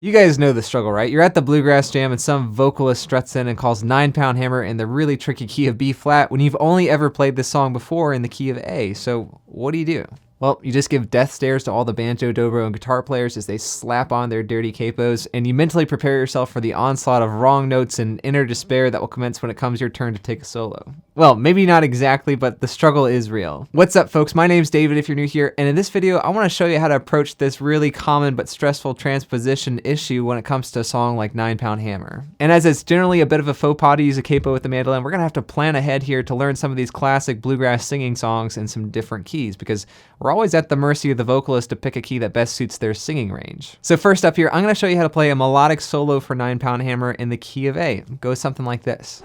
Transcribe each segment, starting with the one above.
You guys know the struggle, right? You're at the bluegrass jam and some vocalist struts in and calls 9-pound hammer in the really tricky key of B flat when you've only ever played this song before in the key of A. So what do? Well, you just give death stares to all the banjo, dobro, and guitar players as they slap on their dirty capos, and you mentally prepare yourself for the onslaught of wrong notes and inner despair that will commence when it comes your turn to take a solo. Well, maybe not exactly, but the struggle is real. What's up, folks? My name's David if you're new here, and in this video, I want to show you how to approach this really common but stressful transposition issue when it comes to a song like 9-Pound Hammer. And as it's generally a bit of a faux pas to use a capo with the mandolin, we're going to have to plan ahead here to learn some of these classic bluegrass singing songs in some different keys, because we're always at the mercy of the vocalist to pick a key that best suits their singing range. So first up here, I'm going to show you how to play a melodic solo for 9-Pound Hammer in the key of A. It goes something like this.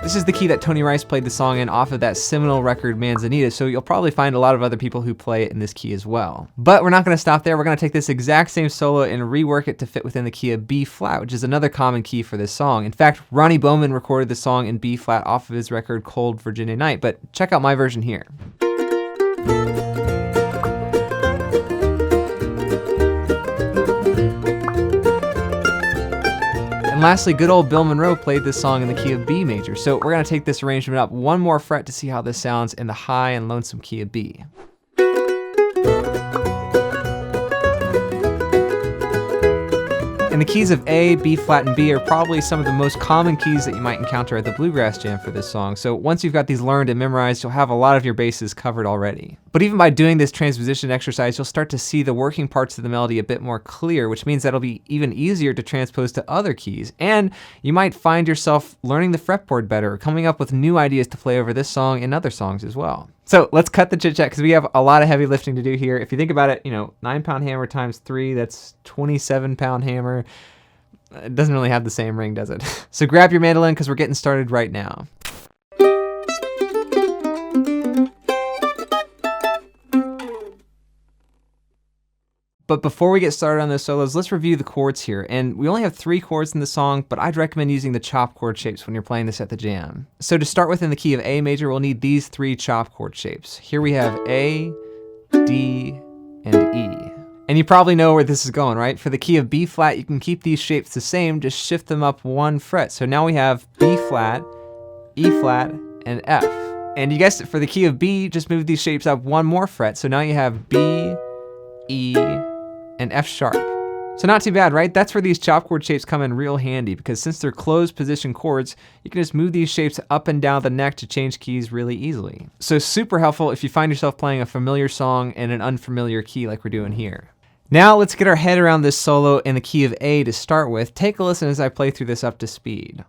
This is the key that Tony Rice played the song in off of that seminal record Manzanita, so you'll probably find a lot of other people who play it in this key as well. But we're not going to stop there. We're going to take this exact same solo and rework it to fit within the key of B flat, which is another common key for this song. In fact, Ronnie Bowman recorded the song in B flat off of his record Cold Virginia Night, but check out my version here. And lastly, good old Bill Monroe played this song in the key of B major, so we're going to take this arrangement up one more fret to see how this sounds in the high and lonesome key of B. And the keys of A, B flat, and B are probably some of the most common keys that you might encounter at the bluegrass jam for this song, so once you've got these learned and memorized, you'll have a lot of your bases covered already. But even by doing this transposition exercise, you'll start to see the working parts of the melody a bit more clear, which means that it'll be even easier to transpose to other keys, and you might find yourself learning the fretboard better, or coming up with new ideas to play over this song in other songs as well. So let's cut the chit chat because we have a lot of heavy lifting to do here. If you think about it, 9-pound hammer times 3, that's 27-pound hammer. It doesn't really have the same ring, does it? So grab your mandolin because we're getting started right now. But before we get started on those solos, let's review the chords here. And we only have 3 chords in the song, but I'd recommend using the chop chord shapes when you're playing this at the jam. So to start with in the key of A major, we'll need these 3 chop chord shapes. Here we have A, D, and E. And you probably know where this is going, right? For the key of B flat, you can keep these shapes the same, just shift them up 1 fret. So now we have B flat, E flat, and F. And you guessed it, for the key of B, just move these shapes up 1 more fret. So now you have B, E, and F sharp. So not too bad, right? That's where these chop chord shapes come in real handy, because since they're closed position chords, you can just move these shapes up and down the neck to change keys really easily. So super helpful if you find yourself playing a familiar song in an unfamiliar key like we're doing here. Now let's get our head around this solo in the key of A to start with. Take a listen as I play through this up to speed.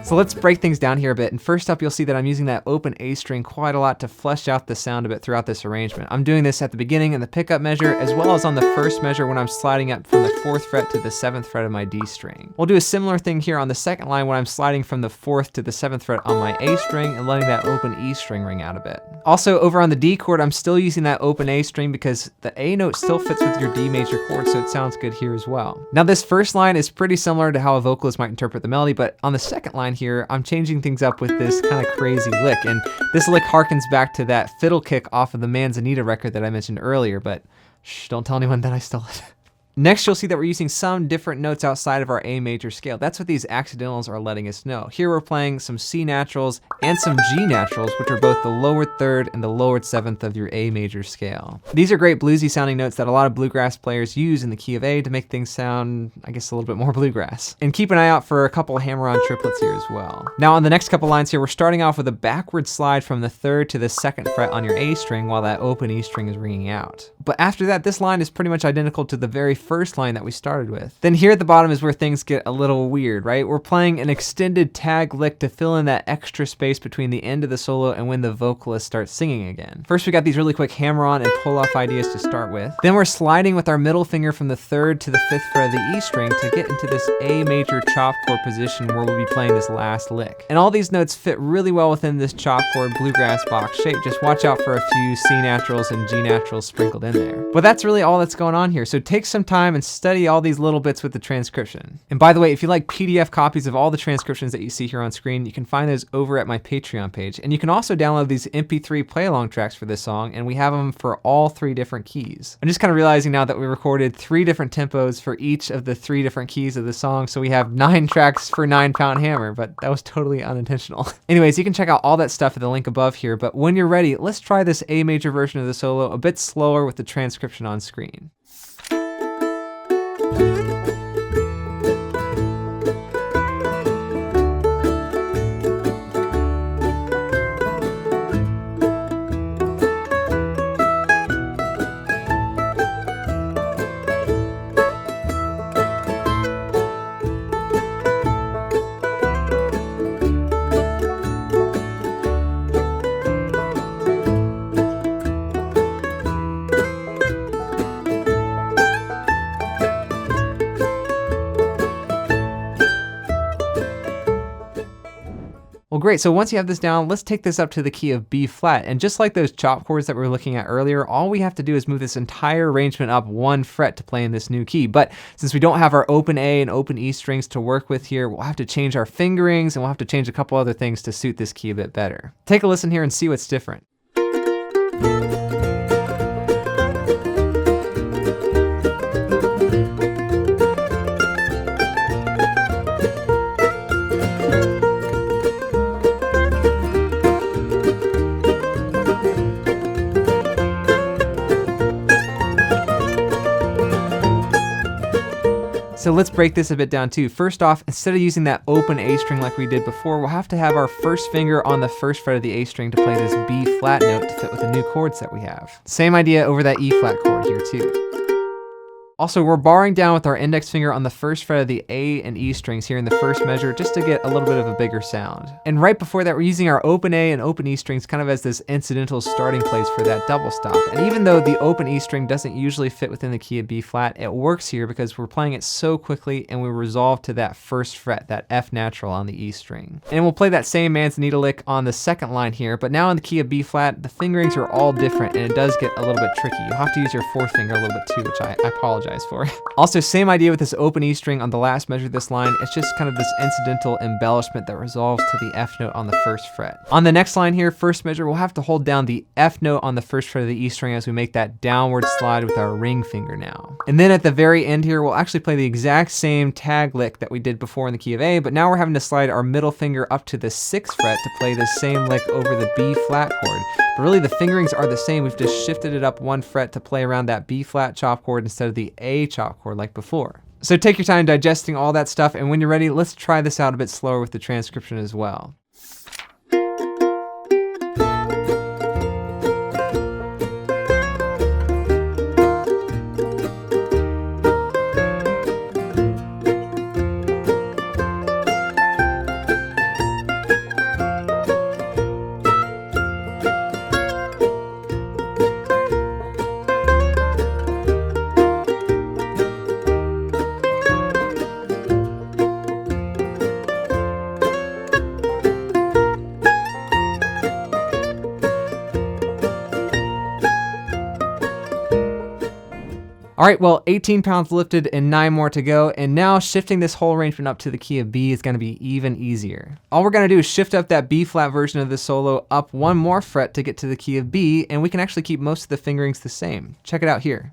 So let's break things down here a bit, and first up you'll see that I'm using that open A string quite a lot to flesh out the sound a bit throughout this arrangement. I'm doing this at the beginning in the pickup measure, as well as on the first measure when I'm sliding up from the 4th fret to the 7th fret of my D string. We'll do a similar thing here on the second line when I'm sliding from the 4th to the 7th fret on my A string and letting that open E string ring out a bit. Also over on the D chord, I'm still using that open A string because the A note still fits with your D major chord, so it sounds good here as well. Now this first line is pretty similar to how a vocalist might interpret the melody, but on the second line here, I'm changing things up with this kind of crazy lick, and this lick harkens back to that fiddle kick off of the Manzanita record that I mentioned earlier, but shh, don't tell anyone that I stole it. Next, you'll see that we're using some different notes outside of our A major scale. That's what these accidentals are letting us know. Here we're playing some C naturals and some G naturals, which are both the lower 3rd and the lower 7th of your A major scale. These are great bluesy sounding notes that a lot of bluegrass players use in the key of A to make things sound, I guess, a little bit more bluegrass. And keep an eye out for a couple hammer-on triplets here as well. Now on the next couple lines here, we're starting off with a backward slide from the 3rd to the 2nd fret on your A string while that open E string is ringing out. But after that, this line is pretty much identical to the very first line that we started with. Then here at the bottom is where things get a little weird, right? We're playing an extended tag lick to fill in that extra space between the end of the solo and when the vocalist starts singing again. First, we got these really quick hammer on and pull off ideas to start with. Then we're sliding with our middle finger from the 3rd to the 5th fret of the E string to get into this A major chop chord position where we'll be playing this last lick. And all these notes fit really well within this chop chord bluegrass box shape. Just watch out for a few C naturals and G naturals sprinkled in there. But that's really all that's going on here. So take some time and study all these little bits with the transcription. And by the way, if you like PDF copies of all the transcriptions that you see here on screen, you can find those over at my Patreon page. And you can also download these MP3 play-along tracks for this song, and we have them for all 3 different keys. I'm just kind of realizing now that we recorded 3 different tempos for each of the 3 different keys of the song, so we have 9 tracks for 9-pound hammer, but that was totally unintentional. Anyways, you can check out all that stuff at the link above here, but when you're ready, let's try this A major version of the solo a bit slower with the transcription on screen. Well, great. So once you have this down, let's take this up to the key of B flat. And just like those chop chords that we were looking at earlier, all we have to do is move this entire arrangement up 1 fret to play in this new key. But since we don't have our open A and open E strings to work with here, we'll have to change our fingerings and we'll have to change a couple other things to suit this key a bit better. Take a listen here and see what's different. So let's break this a bit down too. First off, instead of using that open A string like we did before, we'll have to have our first finger on the 1st fret of the A string to play this B flat note to fit with the new chords that we have. Same idea over that E flat chord here too. Also, we're barring down with our index finger on the 1st fret of the A and E strings here in the first measure just to get a little bit of a bigger sound. And right before that, we're using our open A and open E strings kind of as this incidental starting place for that double stop. And even though the open E string doesn't usually fit within the key of B flat, it works here because we're playing it so quickly and we resolve to that 1st fret, that F natural on the E string. And we'll play that same manzanita lick on the 2nd line here, but now in the key of B flat, the fingerings are all different and it does get a little bit tricky. You'll have to use your 4th finger a little bit too, which I apologize for. Also, same idea with this open E string on the last measure of this line. It's just kind of this incidental embellishment that resolves to the F note on the 1st fret. On the next line here, first measure, we'll have to hold down the F note on the 1st fret of the E string as we make that downward slide with our ring finger now. And then at the very end here, we'll actually play the exact same tag lick that we did before in the key of A, but now we're having to slide our middle finger up to the 6th fret to play the same lick over the B flat chord. But really the fingerings are the same. We've just shifted it up 1 fret to play around that B flat chop chord instead of the A chop chord like before. So take your time digesting all that stuff, and when you're ready, let's try this out a bit slower with the transcription as well. All right, well, 18 pounds lifted and 9 more to go, and now shifting this whole arrangement up to the key of B is gonna be even easier. All we're gonna do is shift up that B flat version of the solo up 1 more fret to get to the key of B, and we can actually keep most of the fingerings the same. Check it out here.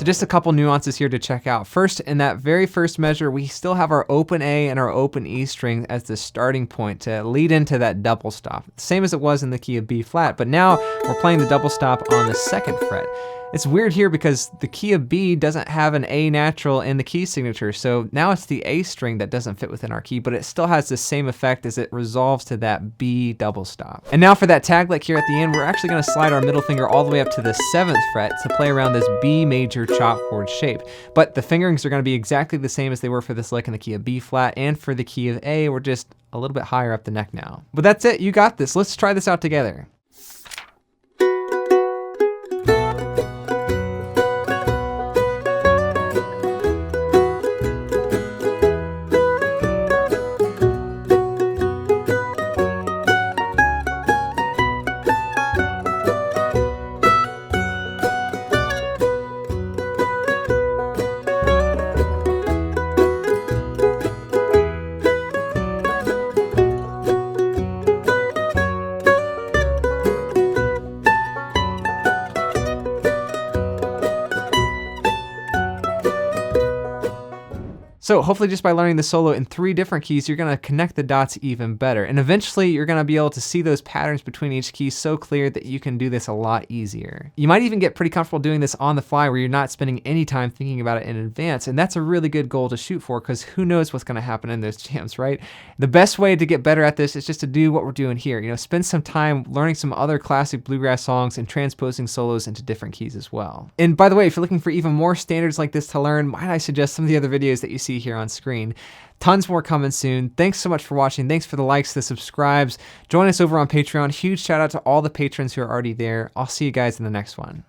So just a couple nuances here to check out. First, in that very first measure, we still have our open A and our open E string as the starting point to lead into that double stop. Same as it was in the key of B flat, but now we're playing the double stop on the 2nd fret. It's weird here because the key of B doesn't have an A natural in the key signature, so now it's the A string that doesn't fit within our key, but it still has the same effect as it resolves to that B double stop. And now for that tag lick here at the end, we're actually going to slide our middle finger all the way up to the 7th fret to play around this B major chop chord shape. But the fingerings are going to be exactly the same as they were for this lick in the key of B flat, and for the key of A, we're just a little bit higher up the neck now. But that's it, you got this. Let's try this out together. So hopefully just by learning the solo in 3 different keys, you're gonna connect the dots even better. And eventually you're gonna be able to see those patterns between each key so clear that you can do this a lot easier. You might even get pretty comfortable doing this on the fly where you're not spending any time thinking about it in advance. And that's a really good goal to shoot for because who knows what's gonna happen in those jams, right? The best way to get better at this is just to do what we're doing here. You know, spend some time learning some other classic bluegrass songs and transposing solos into different keys as well. And by the way, if you're looking for even more standards like this to learn, might I suggest some of the other videos that you see here on screen. Tons more coming soon. Thanks so much for watching. Thanks for the likes, the subscribes. Join us over on Patreon. Huge shout out to all the patrons who are already there. I'll see you guys in the next one.